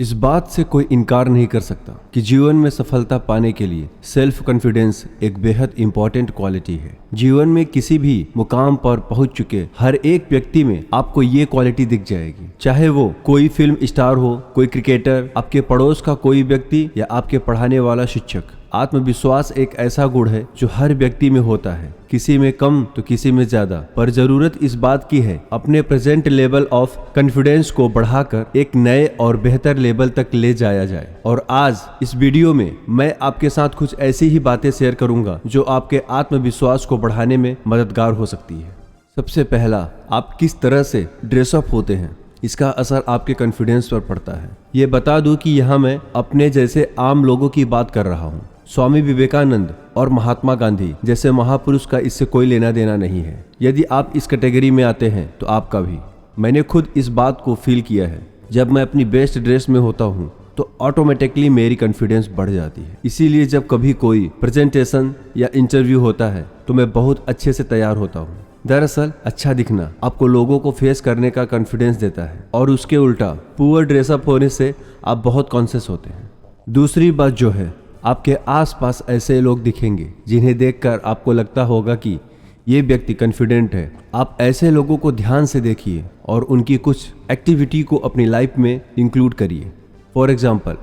इस बात से कोई इनकार नहीं कर सकता कि जीवन में सफलता पाने के लिए सेल्फ कॉन्फिडेंस एक बेहद इंपॉर्टेंट क्वालिटी है। जीवन में किसी भी मुकाम पर पहुंच चुके हर एक व्यक्ति में आपको ये क्वालिटी दिख जाएगी, चाहे वो कोई फिल्म स्टार हो, कोई क्रिकेटर, आपके पड़ोस का कोई व्यक्ति या आपके पढ़ाने वाला शिक्षक। आत्मविश्वास एक ऐसा गुण है जो हर व्यक्ति में होता है, किसी में कम तो किसी में ज्यादा, पर जरूरत इस बात की है अपने प्रेजेंट लेवल ऑफ कॉन्फिडेंस को बढ़ाकर एक नए और बेहतर लेवल तक ले जाया जाए। और आज इस वीडियो में मैं आपके साथ कुछ ऐसी ही बातें शेयर करूंगा जो आपके आत्मविश्वास को बढ़ाने में मददगार हो सकती है। सबसे पहला, आप किस तरह से ड्रेसअप होते हैं, इसका असर आपके कॉन्फिडेंस पर पड़ता है। ये बता दूं कि यहाँ मैं अपने जैसे आम लोगों की बात कर रहा हूँ। स्वामी विवेकानंद और महात्मा गांधी जैसे महापुरुष का इससे कोई लेना देना नहीं है। यदि आप इस कैटेगरी में आते हैं तो आपका भी। मैंने खुद इस बात को फील किया है। जब मैं अपनी बेस्ट ड्रेस में होता हूँ तो ऑटोमेटिकली मेरी कॉन्फिडेंस बढ़ जाती है। इसीलिए जब कभी कोई प्रेजेंटेशन या इंटरव्यू होता है तो मैं बहुत अच्छे से तैयार होता हूँ। दरअसल अच्छा दिखना आपको लोगों को फेस करने का कॉन्फिडेंस देता है, और उसके उल्टा पुअर ड्रेसअप होने से आप बहुत कॉन्शियस होते हैं। दूसरी बात जो है, आपके आसपास ऐसे लोग दिखेंगे जिन्हें देखकर आपको लगता होगा कि ये व्यक्ति कॉन्फिडेंट है। आप ऐसे लोगों को ध्यान से देखिए और उनकी कुछ एक्टिविटी को अपनी लाइफ में इंक्लूड करिए। फॉर एग्जाम्पल,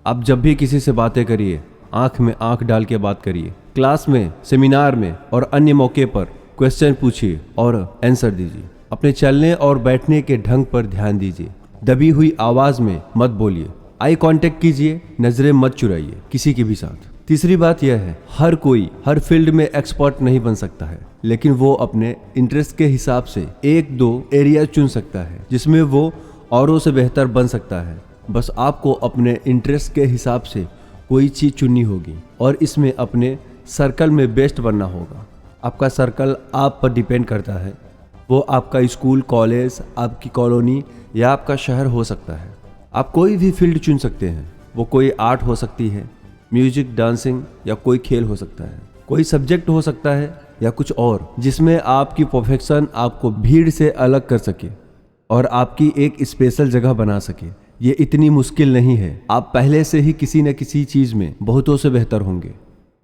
आप जब भी किसी से बातें करिए, आंख में आंख डाल के बात करिए। क्लास में, सेमिनार में और अन्य मौके पर क्वेश्चन पूछिए और आंसर दीजिए। अपने चलने और बैठने के ढंग पर ध्यान दीजिए। दबी हुई आवाज में मत बोलिए। आई कांटेक्ट कीजिए, नजरें मत चुराइए किसी के भी साथ। तीसरी बात यह है, हर कोई हर फील्ड में एक्सपर्ट नहीं बन सकता है, लेकिन वो अपने इंटरेस्ट के हिसाब से एक दो एरिया चुन सकता है जिसमें वो औरों से बेहतर बन सकता है। बस आपको अपने इंटरेस्ट के हिसाब से कोई चीज चुननी होगी और इसमें अपने सर्कल में बेस्ट बनना होगा। आपका सर्कल आप पर डिपेंड करता है। वो आपका स्कूल, कॉलेज, आपकी कॉलोनी या आपका शहर हो सकता है। आप कोई भी फील्ड चुन सकते हैं। वो कोई आर्ट हो सकती है, म्यूजिक, डांसिंग या कोई खेल हो सकता है। कोई सब्जेक्ट हो सकता है या कुछ और, जिसमें आपकी परफेक्शन आपको भीड़ से अलग कर सके और आपकी एक स्पेशल जगह बना सके। ये इतनी मुश्किल नहीं है। आप पहले से ही किसी न किसी चीज़ में बहुतों से बेहतर होंगे।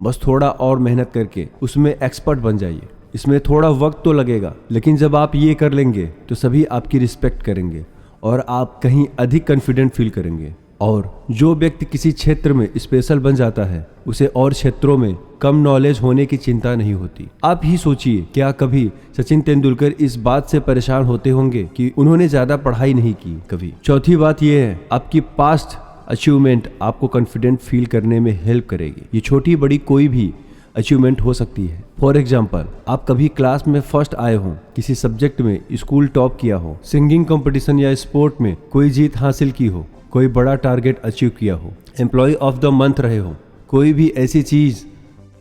बस थोड़ा और मेहनत करके उसमें एक्सपर्ट बन जाइए। इसमें थोड़ा वक्त तो लगेगा, लेकिन जब आप ये कर लेंगे तो सभी आपकी रिस्पेक्ट करेंगे और आप कहीं अधिक कॉन्फिडेंट फील करेंगे। और जो व्यक्ति किसी क्षेत्र में स्पेशल बन जाता है उसे और क्षेत्रों में कम नॉलेज होने की चिंता नहीं होती। आप ही सोचिए, क्या कभी सचिन तेंदुलकर इस बात से परेशान होते होंगे कि उन्होंने ज्यादा पढ़ाई नहीं की कभी। चौथी बात यह है, आपकी पास्ट अचीवमेंट आपको कॉन्फिडेंट फील करने में हेल्प करेगी। ये छोटी बड़ी कोई भी अचीवमेंट हो सकती है। फॉर एग्जाम्पल, आप कभी क्लास में फर्स्ट आए हो, किसी सब्जेक्ट में स्कूल टॉप किया हो, सिंगिंग कंपटीशन या स्पोर्ट में कोई जीत हासिल की हो, कोई बड़ा टारगेट अचीव किया हो, एम्प्लॉय ऑफ द मंथ रहे हो, कोई भी ऐसी चीज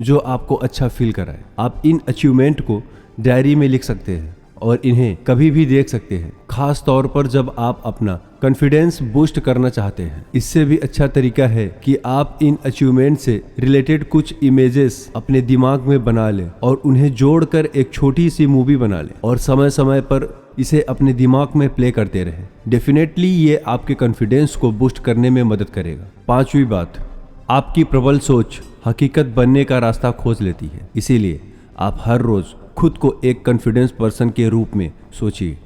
जो आपको अच्छा फील कराए। आप इन अचीवमेंट को डायरी में लिख सकते हैं और इन्हें कभी भी देख सकते हैं, खास तौर पर जब आप अपना कॉन्फिडेंस बूस्ट करना चाहते हैं। इससे भी अच्छा तरीका है कि आप इन अचीवमेंट से रिलेटेड कुछ इमेजेस अपने दिमाग में बना लें और उन्हें जोड़कर एक छोटी सी मूवी बना लें और समय समय पर इसे अपने दिमाग में प्ले करते रहें। डेफिनेटली ये आपके कॉन्फिडेंस को बूस्ट करने में मदद करेगा। पांचवी बात, आपकी प्रबल सोच हकीकत बनने का रास्ता खोज लेती है। इसीलिए आप हर रोज खुद को एक कॉन्फिडेंस पर्सन के रूप में सोचिए।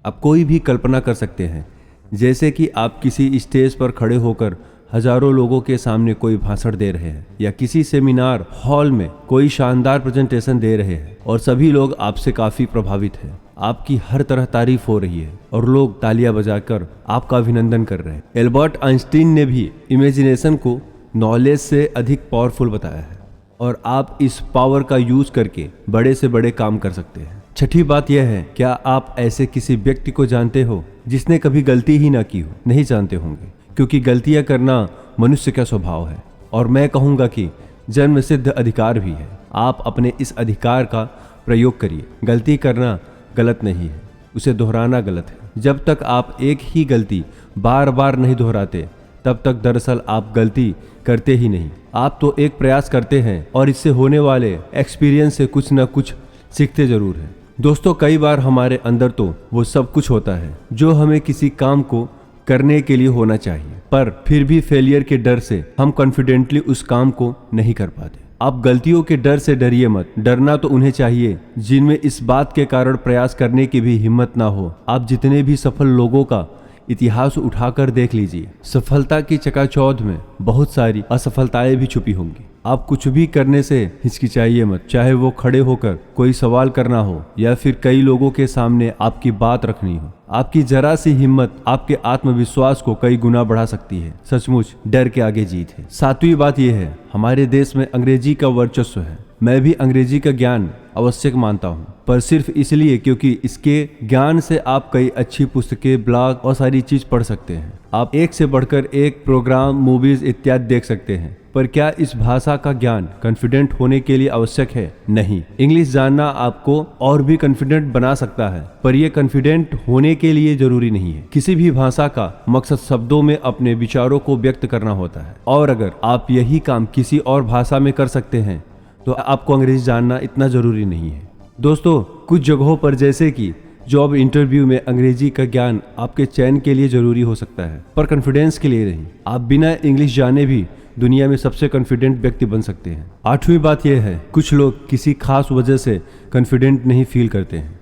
आप कोई भी कल्पना कर सकते हैं, जैसे कि आप किसी स्टेज पर खड़े होकर हजारों लोगों के सामने कोई भाषण दे रहे हैं या किसी सेमिनार हॉल में कोई शानदार प्रेजेंटेशन दे रहे हैं और सभी लोग आपसे काफी प्रभावित हैं। आपकी हर तरह तारीफ हो रही है और लोग तालियां बजाकर आपका अभिनंदन कर रहे हैं। एल्बर्ट आइंस्टीन ने भी इमेजिनेशन को नॉलेज से अधिक पावरफुल बताया है और आप इस पावर का यूज करके बड़े से बड़े काम कर सकते हैं। छठी बात यह है, क्या आप ऐसे किसी व्यक्ति को जानते हो जिसने कभी गलती ही ना की हो? नहीं जानते होंगे, क्योंकि गलतियां करना मनुष्य का स्वभाव है और मैं कहूँगा कि जन्म सिद्ध अधिकार भी है। आप अपने इस अधिकार का प्रयोग करिए। गलती करना गलत नहीं है, उसे दोहराना गलत है। जब तक आप एक ही गलती बार बार नहीं दोहराते तब तक दरअसल आप गलती करते ही नहीं। आप तो एक प्रयास करते हैं और इससे होने वाले एक्सपीरियंस से कुछ न कुछ सीखते जरूर हैं। दोस्तों, कई बार हमारे अंदर तो वो सब कुछ होता है जो हमें किसी काम को करने के लिए होना चाहिए, पर फिर भी फेलियर के डर से हम कॉन्फिडेंटली उस काम को नहीं कर पाते। आप गलतियों के डर से डरिए मत। डरना तो उन्हें चाहिए जिनमें इस बात के कारण प्रयास करने की भी हिम्मत ना हो। आप जितने भी सफल लोगों का इतिहास उठाकर देख लीजिए, सफलता की चकाचौंध में बहुत सारी असफलताएं भी छुपी होंगी। आप कुछ भी करने से हिचकिचाइए मत, चाहे वो खड़े होकर कोई सवाल करना हो या फिर कई लोगों के सामने आपकी बात रखनी हो। आपकी जरा सी हिम्मत आपके आत्मविश्वास को कई गुना बढ़ा सकती है। सचमुच डर के आगे जीत है। सातवीं बात यह है, हमारे देश में अंग्रेजी का वर्चस्व है। मैं भी अंग्रेजी का ज्ञान आवश्यक मानता हूँ, पर सिर्फ इसलिए क्योंकि इसके ज्ञान से आप कई अच्छी पुस्तकें, ब्लॉग और सारी चीज पढ़ सकते हैं। आप एक से बढ़कर एक प्रोग्राम, मूवीज इत्यादि देख सकते हैं, पर क्या इस भाषा का ज्ञान कॉन्फिडेंट होने के लिए आवश्यक है? नहीं। इंग्लिश जानना आपको और भी कॉन्फिडेंट बना सकता है, पर यह कॉन्फिडेंट होने के लिए जरूरी नहीं है। किसी भी भाषा का मकसद शब्दों में अपने विचारों को व्यक्त करना होता है, और अगर आप यही काम किसी और भाषा में कर सकते हैं तो आपको अंग्रेजी जानना इतना जरूरी नहीं है। दोस्तों, कुछ जगहों पर जैसे कि जॉब इंटरव्यू में अंग्रेजी का ज्ञान आपके चयन के लिए जरूरी हो सकता है, पर कॉन्फिडेंस के लिए नहीं। आप बिना इंग्लिश जाने भी दुनिया में सबसे कॉन्फिडेंट व्यक्ति बन सकते हैं। आठवीं बात यह है, कुछ लोग किसी खास वजह से कॉन्फिडेंट नहीं फील करते हैं।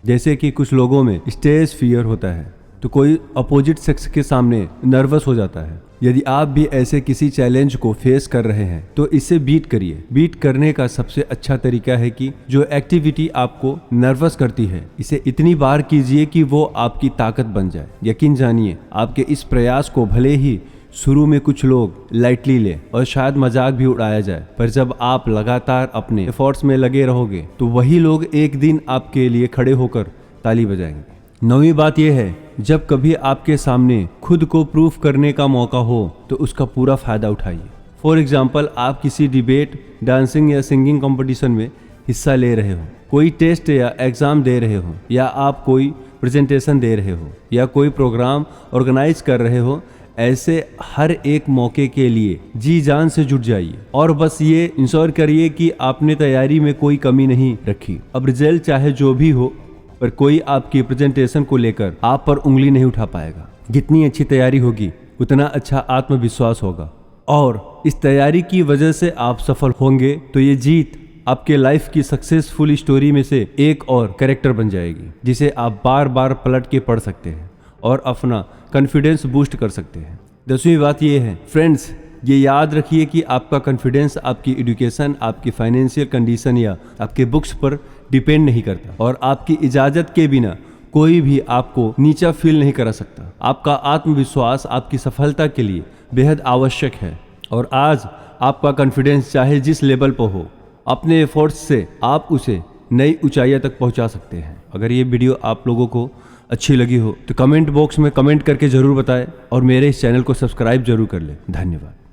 जैसे कि कुछ लोगों में स्टेज फियर होता है, तो कोई अपोजिट सेक्स के सामने नर्वस हो जाता है। यदि आप भी ऐसे किसी चैलेंज को फेस कर रहे हैं तो इसे बीट करिए। बीट करने का सबसे अच्छा तरीका है कि जो एक्टिविटी आपको नर्वस करती है, इसे इतनी बार कीजिए कि वो आपकी ताकत बन जाए। यकीन जानिए, आपके इस प्रयास को भले ही शुरू में कुछ लोग लाइटली ले और शायद मजाक भी उड़ाया जाए, पर जब आप लगातार अपने एफर्ट्स में लगे रहोगे तो वही लोग एक दिन आपके लिए खड़े होकर ताली बजाएंगे। नौवीं बात यह है, जब कभी आपके सामने खुद को प्रूफ करने का मौका हो तो उसका पूरा फायदा उठाइए। फॉर एग्जाम्पल, आप किसी डिबेट, डांसिंग या सिंगिंग कंपटीशन में हिस्सा ले रहे हो, कोई टेस्ट या एग्जाम दे रहे हो, या आप कोई प्रेजेंटेशन दे रहे हो, या कोई प्रोग्राम ऑर्गेनाइज कर रहे हो। ऐसे हर एक मौके के लिए जी जान से जुट जाइए और बस ये इंश्योर करिए कि आपने तैयारी में कोई कमी नहीं रखी। अब रिजल्ट चाहे जो भी हो, पर कोई आपकी प्रेजेंटेशन को लेकर आप पर उंगली नहीं उठा पाएगा। जितनी अच्छी तैयारी होगी उतना अच्छा आत्मविश्वास होगा, और इस तैयारी की वजह से आप सफल होंगे तो ये जीत आपके लाइफ की सक्सेसफुल स्टोरी में से एक और कैरेक्टर बन जाएगी, जिसे आप बार बार पलट के पढ़ सकते हैं और अपना कॉन्फिडेंस बूस्ट कर सकते हैं। 10वीं बात यह है, फ्रेंड्स, ये याद रखिए कि आपका कॉन्फिडेंस आपकी एजुकेशन, आपकी फाइनेंशियल कंडीशन या आपके बुक्स पर डिपेंड नहीं करता, और आपकी इजाज़त के बिना कोई भी आपको नीचा फील नहीं करा सकता। आपका आत्मविश्वास आपकी सफलता के लिए बेहद आवश्यक है, और आज आपका कॉन्फिडेंस चाहे जिस लेवल पर हो, अपने एफर्ट्स से आप उसे नई ऊंचाइयों तक पहुंचा सकते हैं। अगर ये वीडियो आप लोगों को अच्छी लगी हो तो कमेंट बॉक्स में कमेंट करके ज़रूर बताएं, और मेरे इस चैनल को सब्सक्राइब जरूर कर लें। धन्यवाद।